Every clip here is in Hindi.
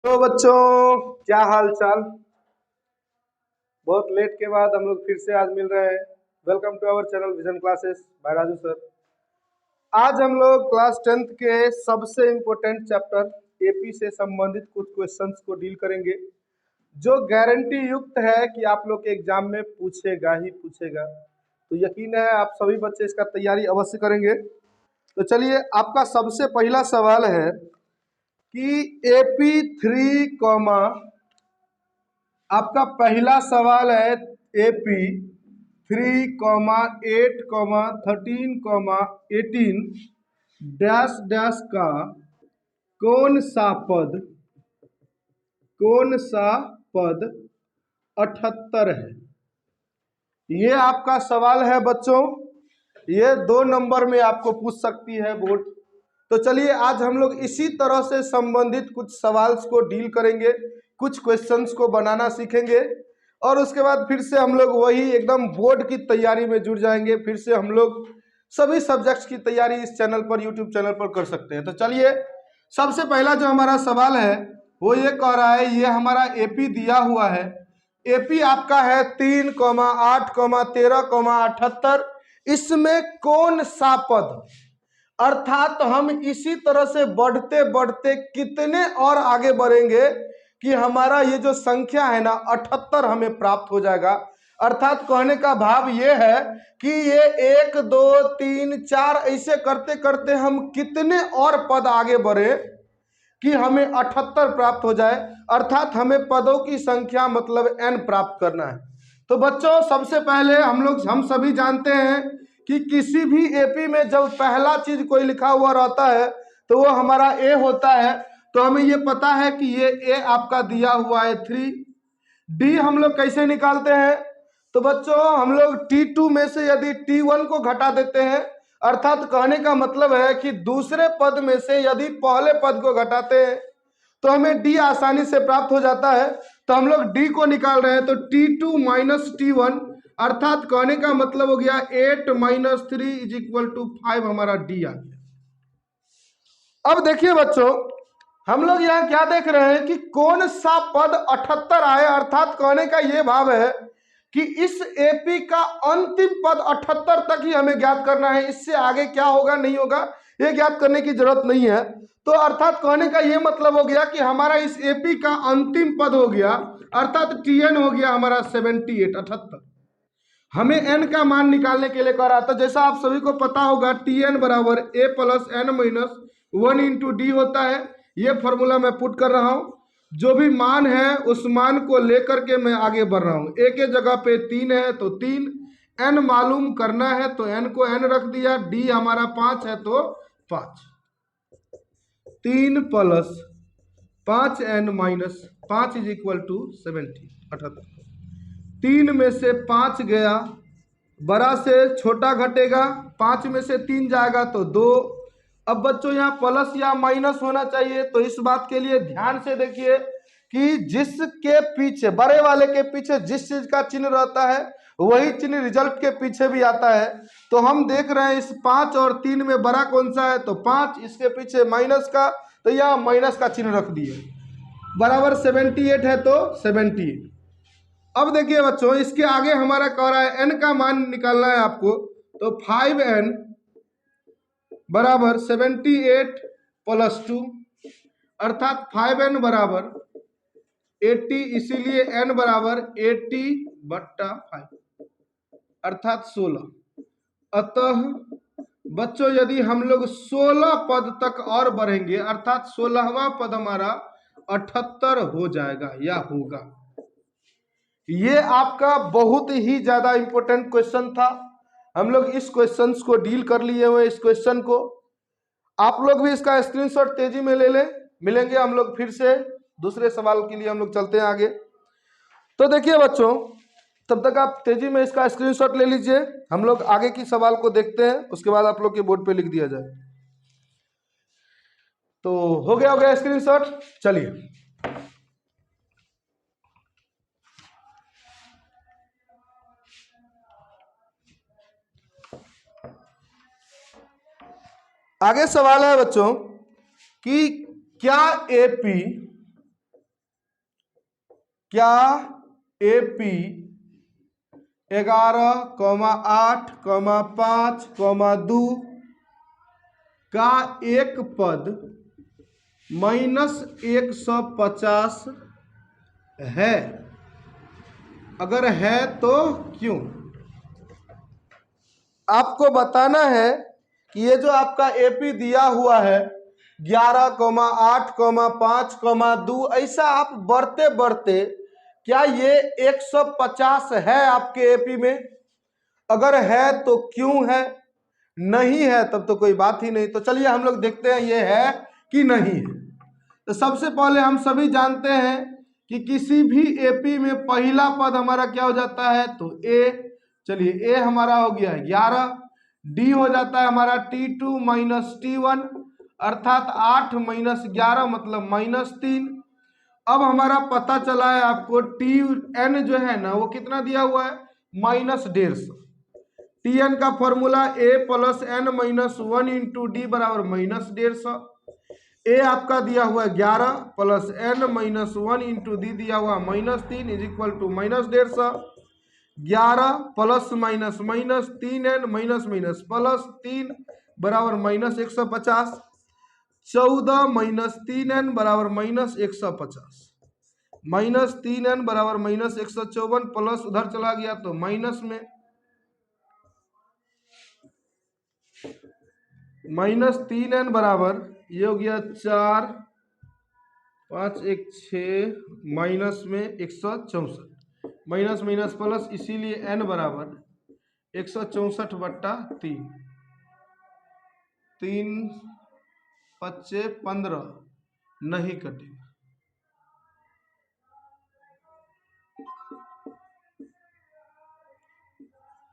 तो बच्चों, क्या हाल चाल। बहुत लेट के बाद हम लोग फिर से आज मिल रहे हैं। Welcome to our channel vision classes by Raju sir. आज हम लोग क्लास 10th के सबसे इम्पोर्टेंट चैप्टर एपी से संबंधित कुछ क्वेश्चंस को डील करेंगे, जो गारंटी युक्त है कि आप लोग के एग्जाम में पूछेगा ही पूछेगा। तो यकीन है आप सभी बच्चे इसका तैयारी अवश्य करेंगे। तो चलिए, आपका सबसे पहला सवाल है कि एपी 3, आपका पहला सवाल है एपी 3, 8, 13, 18 डैश का कौन सा पद 78 है। ये आपका सवाल है बच्चों। ये 2 नंबर में आपको पूछ सकती है बोर्ड। तो चलिए, आज हम लोग इसी तरह से संबंधित कुछ सवाल्स को डील करेंगे, कुछ क्वेश्चंस को बनाना सीखेंगे और उसके बाद फिर से हम लोग वही एकदम बोर्ड की तैयारी में जुड़ जाएंगे। फिर से हम लोग सभी सब्जेक्ट्स की तैयारी इस चैनल पर, यूट्यूब चैनल पर कर सकते हैं। तो चलिए, सबसे पहला जो हमारा सवाल है वो ये कह रहा है, ये हमारा एपी दिया हुआ है। एपी आपका है 3, 8, 13, 78। इसमें कौन सा पद, अर्थात हम इसी तरह से बढ़ते बढ़ते कितने और आगे बढ़ेंगे कि हमारा ये जो संख्या है ना 78 हमें प्राप्त हो जाएगा। अर्थात कहने का भाव ये है कि ये 1, 2, 3, 4 ऐसे करते करते हम कितने और पद आगे बढ़े कि हमें 78 प्राप्त हो जाए। अर्थात हमें पदों की संख्या मतलब n प्राप्त करना है। तो बच्चों, सबसे पहले हम सभी जानते हैं कि किसी भी एपी में जब पहला चीज कोई लिखा हुआ रहता है तो वो हमारा ए होता है। तो हमें ये पता है कि ये ए आपका दिया हुआ है 3। डी हम लोग कैसे निकालते हैं? तो बच्चों, हम लोग T2 में से यदि T1 को घटा देते हैं, अर्थात कहने का मतलब है कि दूसरे पद में से यदि पहले पद को घटाते हैं तो हमें डी आसानी से प्राप्त हो जाता है। तो हम लोग डी को निकाल रहे हैं, तो T2 माइनस T1, अर्थात कहने का मतलब हो गया 8 माइनस 3 इज इक्वल टू 5, हमारा डी आ गया। अब देखिए बच्चों, हम लोग यहाँ क्या देख रहे हैं कि कौन सा पद 78 आए। अर्थात कहने का यह भाव है कि इस एपी का अंतिम पद 78 तक ही हमें ज्ञात करना है। इससे आगे क्या होगा नहीं होगा ये ज्ञात करने की जरूरत नहीं है। तो अर्थात कहने का यह मतलब हो गया कि हमारा इस एपी का अंतिम पद हो गया, अर्थात टीएन हो गया हमारा 78, 78। हमें एन का मान निकालने के लिए कह रहा था। जैसा आप सभी को पता होगा, टीएन बराबर A plus N minus 1 into D होता है। ये फॉर्मूला मैं पुट कर रहा हूं। जो भी मान है उस मान को लेकर के मैं आगे बढ़ रहा हूं। ए के जगह पे 3 है तो 3, एन मालूम करना है तो एन को एन रख दिया, डी हमारा 5 है तो 5, 3 plus 5 n minus 5 is equal to 70, 78। 3 में से 5 गया, बड़ा से छोटा घटेगा, 5 में से 3 जाएगा तो 2। अब बच्चों यहाँ प्लस या माइनस होना चाहिए, तो इस बात के लिए ध्यान से देखिए कि जिसके पीछे, बड़े वाले के पीछे जिस चीज का चिन्ह रहता है वही चिन्ह रिजल्ट के पीछे भी आता है। तो हम देख रहे हैं इस 5 और 3 में बड़ा कौन सा है, तो 5, इसके पीछे माइनस का, तो यहाँ माइनस का चिन्ह रख दिए, बराबर 78 है तो 78। अब देखिए बच्चों, इसके आगे हमारा कह रहा है n का मान निकालना है आपको, तो 5n बराबर 78 प्लस 2, अर्थात 5n बराबर 80, इसीलिए n बराबर 80/5 अर्थात 16। अतः बच्चों, यदि हम लोग 16 पद तक और बढ़ेंगे, अर्थात 16वां पद हमारा 78 हो जाएगा या होगा। ये आपका बहुत ही ज्यादा इंपॉर्टेंट क्वेश्चन था। हम लोग इस क्वेश्चन को डील कर लिए हुए। इस क्वेश्चन को आप लोग भी इसका स्क्रीनशॉट तेजी में ले लें। मिलेंगे हम लोग फिर से दूसरे सवाल के लिए, हम लोग चलते हैं आगे। तो देखिए बच्चों, तब तक आप तेजी में इसका स्क्रीनशॉट ले लीजिए। हम लोग आगे की सवाल को देखते हैं, उसके बाद आप लोग के बोर्ड पे लिख दिया जाए। तो हो गया स्क्रीनशॉट। चलिए, आगे सवाल है बच्चों कि क्या एपी क्या AP 11,8,5,2 का एक पद -150 है? अगर है तो क्यों? आपको बताना है कि ये जो आपका AP दिया हुआ है 11,8,5,2 ऐसा आप बढ़ते बढ़ते क्या ये 150 है आपके AP में? अगर है तो क्यों है, नहीं है तब तो कोई बात ही नहीं। तो चलिए हम लोग देखते हैं ये है कि नहीं है। तो सबसे पहले हम सभी जानते हैं कि किसी भी AP में पहला पद हमारा क्या हो जाता है, तो A। चलिए A हमारा हो गया 11, D हो जाता है हमारा T2 माइनस T1 अर्थात 8 माइनस 11 मतलब -3। अब हमारा पता चला है आपको Tn जो है ना वो कितना दिया हुआ है, -150। Tn का formula A plus n minus 1 into d बराबर -150। A आपका दिया हुआ है 11 plus n minus 1 into d दिया हुआ -3 is equal to -150। 11 plus minus minus 3n minus minus plus 3 बराबर -150। 14 माइनस 3n बराबर -150 माइनस 3n बराबर -154 प्लस उधर चला गया तो माइनस में -3n बराबर ये हो गया 4 5 1 6 माइनस में 164 माइनस माइनस प्लस इसीलिए n बराबर 164/3 3 5 15 नहीं कटेगा।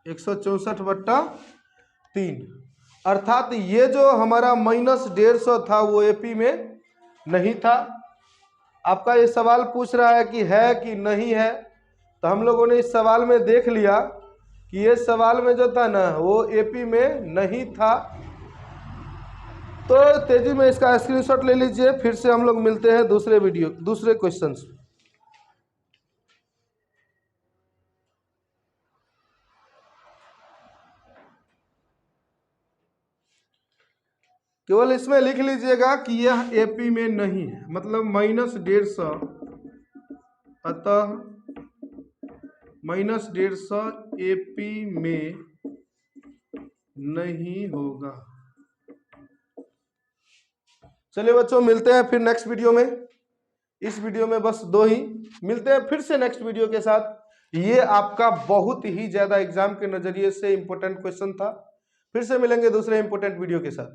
164/3 अर्थात ये जो हमारा -150 था वो AP में नहीं था। आपका ये सवाल पूछ रहा है कि नहीं है, तो हम लोगों ने इस सवाल में देख लिया कि ये सवाल में जो था ना वो AP में नहीं था। तो तेजी में इसका स्क्रीनशॉट ले लीजिए, फिर से हम लोग मिलते हैं दूसरे क्वेश्चन से। केवल इसमें लिख लीजिएगा कि यह AP में नहीं है, मतलब -150 अतः -150 AP में नहीं होगा। चलिए बच्चों मिलते हैं फिर नेक्स्ट वीडियो में। इस वीडियो में बस 2 ही, मिलते हैं फिर से नेक्स्ट वीडियो के साथ। ये आपका बहुत ही ज्यादा एग्जाम के नजरिए से इंपॉर्टेंट क्वेश्चन था। फिर से मिलेंगे दूसरे इंपॉर्टेंट वीडियो के साथ।